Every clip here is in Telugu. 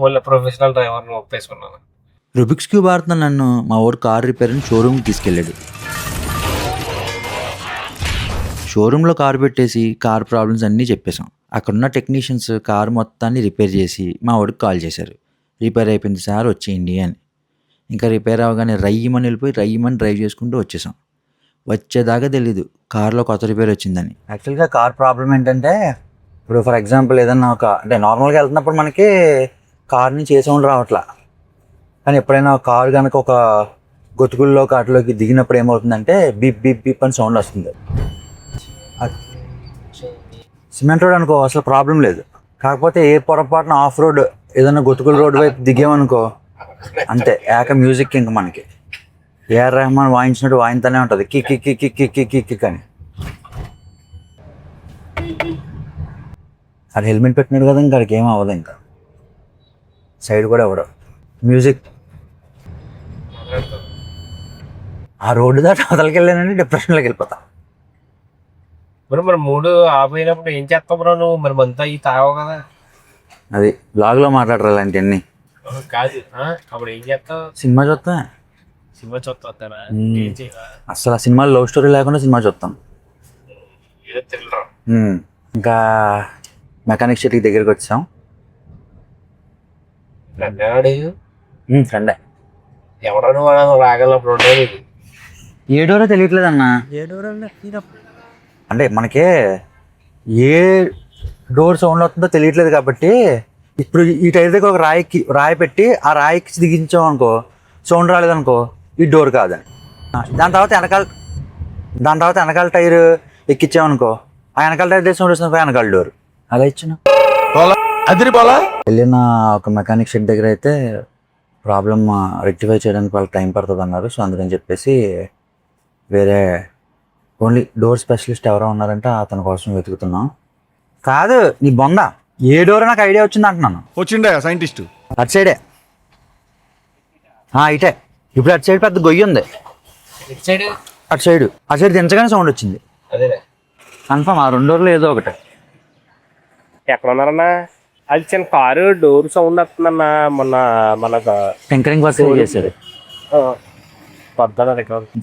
ఓన్లీ ప్రొఫెషనల్ డ్రైవర్ని ఒప్పేసుకున్నాను. రుబిక్స్ క్యూబ్ ఆడుతున్న నన్ను మా వాడు కార్ రిపేర్ని షోరూమ్కి తీసుకెళ్ళాడు. షోరూంలో కారు పెట్టేసి కార్ ప్రాబ్లమ్స్ అన్నీ చెప్పేశాం. అక్కడున్న టెక్నీషియన్స్ కారు మొత్తాన్ని రిపేర్ చేసి మా వాడికి కాల్ చేశారు. రిపేర్ అయిపోయింది సార్ వచ్చేయండి అని. ఇంకా రిపేర్ అవ్వగానే రయ్యమని వెళ్ళిపోయి రయ్యమని డ్రైవ్ చేసుకుంటూ వచ్చేసాం. వచ్చేదాకా తెలీదు కార్లో కొత్త రిపేర్ వచ్చిందని. యాక్చువల్గా కార్ ప్రాబ్లం ఏంటంటే ఇప్పుడు ఫర్ ఎగ్జాంపుల్ ఏదన్నా అంటే నార్మల్గా వెళ్తున్నప్పుడు మనకి కార్ నుంచి ఏ సౌండ్ రావట్లా, కానీ ఎప్పుడైనా కారు కనుక ఒక గొతుకుల్లో కాటిలోకి దిగినప్పుడు ఏమవుతుందంటే బీప్ బీప్ బీప్ అని సౌండ్ వస్తుంది. సిమెంట్ రోడ్ అనుకో అసలు ప్రాబ్లం లేదు, కాకపోతే ఏ పొరపాటున ఆఫ్ రోడ్ ఏదైనా గొతుకుల రోడ్ వైపు దిగామనుకో అంతే ఏక మ్యూజిక్ ఇంక మనకి ఏఆర్ రెహమాన్ వాయించినట్టు వాయింతనే ఉంటుంది kick kick kick kick kick kick kick అని. అది హెల్మెట్ పెట్టినాడు కదా ఇంకా అక్కడికి ఏం అవ్వదు, ఇంకా సైడ్ కూడా ఇవ్వడం మ్యూజిక్. ఆ రోడ్డు దాటి అవతలకి వెళ్ళానంటే డిప్రెషన్లోకి వెళ్ళిపోతా. మరి మూడు ఆపోయినప్పుడు ఏం చేస్తావు బ్రో నువ్వు? మరి మంతా ఈ తాగవు కదా. అది బ్లాగ్లో మాట్లాడరు అలాంటివన్నీ కాదు. అప్పుడు ఏం చేస్తావు? సినిమా చూస్తా. సినిమా చూస్తారా? ఏం చేయవా? అసలు ఆ సినిమాలో లవ్ స్టోరీ లేకుండా సినిమా చూస్తాం. ఏదో తినరా. ఇంకా మెకానిక్ షెడ్కి దగ్గరికి వచ్చాం. ఫ్రెండే. ఎవడో నువ్వు రాగలప్పుడు ఉండేది. ఏడోరో తెలియట్లేదన్నా. అంటే మనకే ఏ డోర్ సౌండ్ అవుతుందో తెలియట్లేదు కాబట్టి ఇప్పుడు ఈ టైర్ దగ్గర ఒక రాయి పెట్టి ఆ రాయికి దిగించాం అనుకో సౌండ్ రాలేదనుకో ఈ డోర్ కాదని. దాని తర్వాత వెనకాల టైర్ ఎక్కించామనుకో ఆ వెనకాల టైర్ దగ్గర సౌండ్ వస్తుంది వెనకాల డోర్ అలా ఇచ్చిన వెళ్ళిన ఒక మెకానిక్ షెడ్ దగ్గర అయితే ప్రాబ్లమ్ రెక్టిఫై చేయడానికి వాళ్ళకి టైం పడుతుంది అన్నారు. సో అందుకని చెప్పేసి వేరే ఓన్లీ డోర్ స్పెషలిస్ట్ ఎవరో ఉన్నారంటే అతని కోసం వెతుకుతున్నాం. కాదు నీ బొంద ఏ డోర్ నాకు ఐడియా వచ్చింది అంటున్నాను. వచ్చిండే సైంటిస్ట్ అటు సైడే ఇటే ఇప్పుడు అటు సైడ్ పెద్ద గొయ్యి ఉంది. అటు సైడ్ దించగానే సౌండ్ వచ్చింది. అదేలే కన్ఫర్మ్ ఆ 2 డోర్లు ఏదో ఒకటి. ఎక్కడ ఉన్నారన్నా? అది చిన్న కారు డోర్ సౌండ్ వస్తుందన్నా. మొన్న మనకు టింకరింగ్ వర్క్ చేశారు. పొద్దున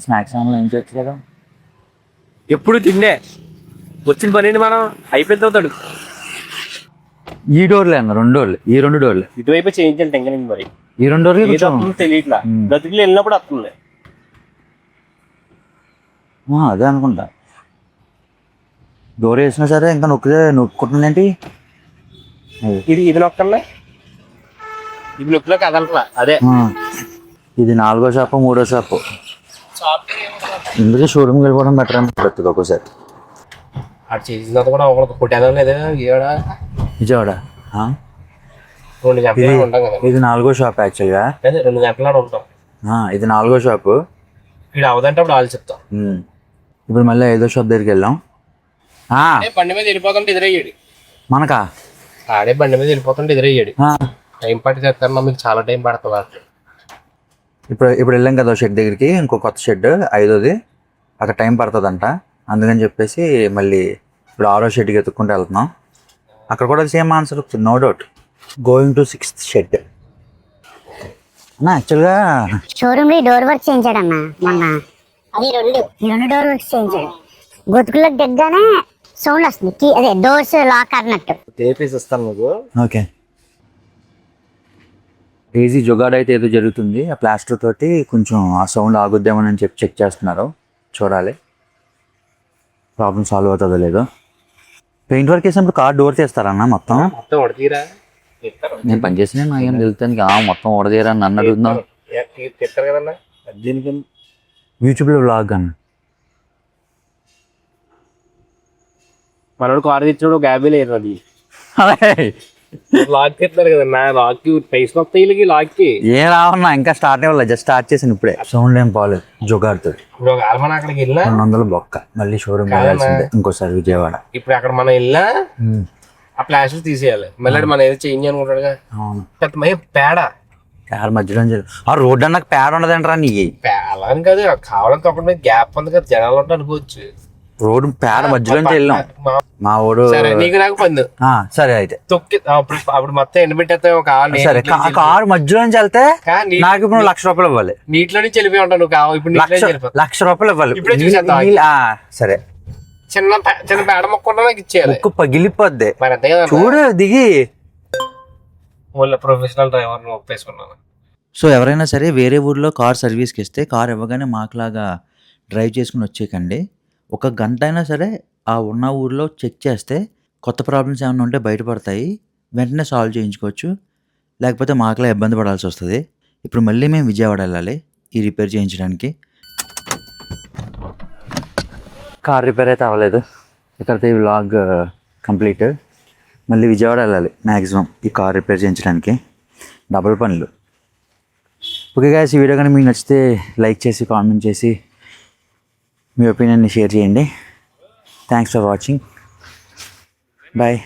స్నాక్స్ ఏం చేయొచ్చు కదా. ఎప్పుడు తిండే వచ్చిన పని మనం అయిపోయింది అవుతాడు. ఈ డోర్లే అన్న 2 డోర్లు ఈ 2 డోర్లు ఇటువైపు చేయించాలి టెంకరింగ్. మరి ఈ 2 డోర్లు తెలియట్లా గతుకులు వెళ్ళినప్పుడు వస్తుంది. అదే అనుకుంటా. డోర్ వేసినా సరే ఇంకా నొక్కుంటుంది ఏంటి ఇది నొక్కలే ఇది నొక్కిలో కదలట్లా. అదే ఇది 4వ షాపు 3వ షాపు. ఇందుకే షోరూమ్కి వెళ్ళిపోవడం బెటర్ అనిపిస్తుంది ఒక్కోసారి. అటు చేసిన కూడా ఒకరికి కొట్టేదాం లేదా విజయవాడ 2 గంటలు ఉంటాం కదా. ఇది 4వ షాప్ యాక్చువల్గా. 2 గంటల ఉంటాం. ఇది 4వ షాపు. ఇక్కడ అవదంటే అప్పుడు వాళ్ళు చెప్తాం. ఇప్పుడు మళ్ళీ 5వ షాప్ దగ్గరికి వెళ్ళాం. బండి మీద వెళ్ళిపోతుంటే ఎదురయ్యాడు మనకా. ఆడే బండి మీద వెళ్ళిపోతుంటే ఎదురయ్యాడు. టైం పట్టి చేస్తారన్నా మీకు చాలా టైం పడుతుంది. ఇప్పుడు వెళ్ళాం కదా షెడ్ దగ్గరికి, ఇంకో కొత్త షెడ్ 5వది అక్కడ టైం పడుతుందంట. అందుకని చెప్పేసి మళ్ళీ ఇప్పుడు 6వ షెడ్కి ఎత్తుక్కుంటూ వెళ్తున్నాం. అక్కడ కూడా same answer no doubt going to 6th shed. యాక్చువల్గా షోరూమ్ లో డోర్ వర్క్ చేయించాడన్న మొన్న. అది 2 డోర్ వర్క్ చేయించాడు. గొతుకులకు దగ్గరనే సౌండ్ వస్తుంది. అదే డోర్స్ లాక్ అన్నట్టు. తెప్పిస్తాను నువ్వు. ఓకే ఈజీ జొగాడ్ అయితే ఏదో జరుగుతుంది. ఆ ప్లాస్టర్ తోటి కొంచెం ఆ సౌండ్ ఆగుద్దామని చెప్పి చెక్ చేస్తున్నారు. చూడాలి ప్రాబ్లం సాల్వ్ అవుతుందో లేదో. పెయింట్ వర్క్ వేసినప్పుడు కార్ డోర్ తీస్తారన్న మొత్తం. నేను పనిచేసిన నాకేం తెలుస్తుంది మొత్తం ఓడదీరా అని నన్ను అడుగుతున్నాం. యూట్యూబ్లో వ్లాగ్ అన్న. మనోడు కారు తెచ్చినప్పుడు గ్యాబీ లేదు. అది లాక్ తెస్తారు కదన్నా. లాక్ పైసలు వస్తాయి వీళ్ళకి. లాక్కి ఏం రావన్నా ఇంకా స్టార్ట్ అవ్వాలి. జస్ట్ స్టార్ట్ చేసాను ఇప్పుడే. సౌండ్ ఏం పోలేదు జొగాడుతో. మనం అక్కడికి వెళ్ళినా 200 బొక్క. మళ్ళీ షోరూమ్ వెళ్ళాల్సిందే ఇంకోసారి విజయవాడ. ఇప్పుడు అక్కడ మనం వెళ్ళినా ఆ ప్లాస్టర్ తీసేయాలి. మళ్ళీ మనం ఏదో చేంజ్ అనుకుంటాడుగా. పేడ మధ్యలో ఆ రోడ్ అన్నాక పేడ ఉండదంటారా నీ. అలా అని కాదు, కావాలని తప్పకుండా గ్యాప్ ఉంది కదా జనాలు ఉంటా అనుకోవచ్చు. రోడ్డు పేడ మధ్యలోంచి వెళ్ళాం మా ఊడు. సరే నీకు నాకు పందు సరే అయితే తొక్కి అప్పుడు మొత్తం ఎండబెట్టేస్తాం ఒక సరే కారు మధ్యలోంచి వెళ్తే నాకు ఇప్పుడు ₹1,00,000 ఇవ్వాలి. నీటిలో నుంచి వెళ్ళిపోయి ఉంటావు నువ్వు కావు ఇప్పుడు ₹1,00,000 ఇవ్వాలి. ఇప్పుడే చూసేద్దాం. సరే చిన్న చిన్న పేడ మొక్క ఉంటే నాకు ఇచ్చేయాలి. ముక్కు పగిలిపోద్ది మరి అంతే కదా చూడు దిగి. వాళ్ళ ప్రొఫెషనల్ డ్రైవర్ ఒప్పేసుకున్నాను. సో ఎవరైనా సరే వేరే ఊర్లో కార్ సర్వీస్కి ఇస్తే కార్ ఇవ్వగానే మాకులాగా డ్రైవ్ చేసుకుని వచ్చేయకండి. 1 గంట అయినా సరే ఆ ఉన్న ఊర్లో చెక్ చేస్తే కొత్త ప్రాబ్లమ్స్ ఏమైనా ఉంటే బయటపడతాయి, వెంటనే సాల్వ్ చేయించుకోవచ్చు. లేకపోతే మాకులా ఇబ్బంది పడాల్సి వస్తుంది. ఇప్పుడు మళ్ళీ మేము విజయవాడ వెళ్ళాలి ఈ రిపేర్ చేయించడానికి. కార్ రిపేర్ అయితే అవ్వలేదు, ఇక్కడితో ఈ వ్లాగ్ కంప్లీట్. మళ్ళీ విజయవాడ వెళ్ళాలి మ్యాక్సిమం ఈ కార్ రిపేర్ చేయించడానికి. డబుల్ పనులు. ఓకే గాయ్స్, ఈ వీడియో కానీ మీకు నచ్చితే లైక్ చేసి కామెంట్ చేసి మీ ఒపీనియన్ని షేర్ చేయండి. Thanks for watching. బాయ్.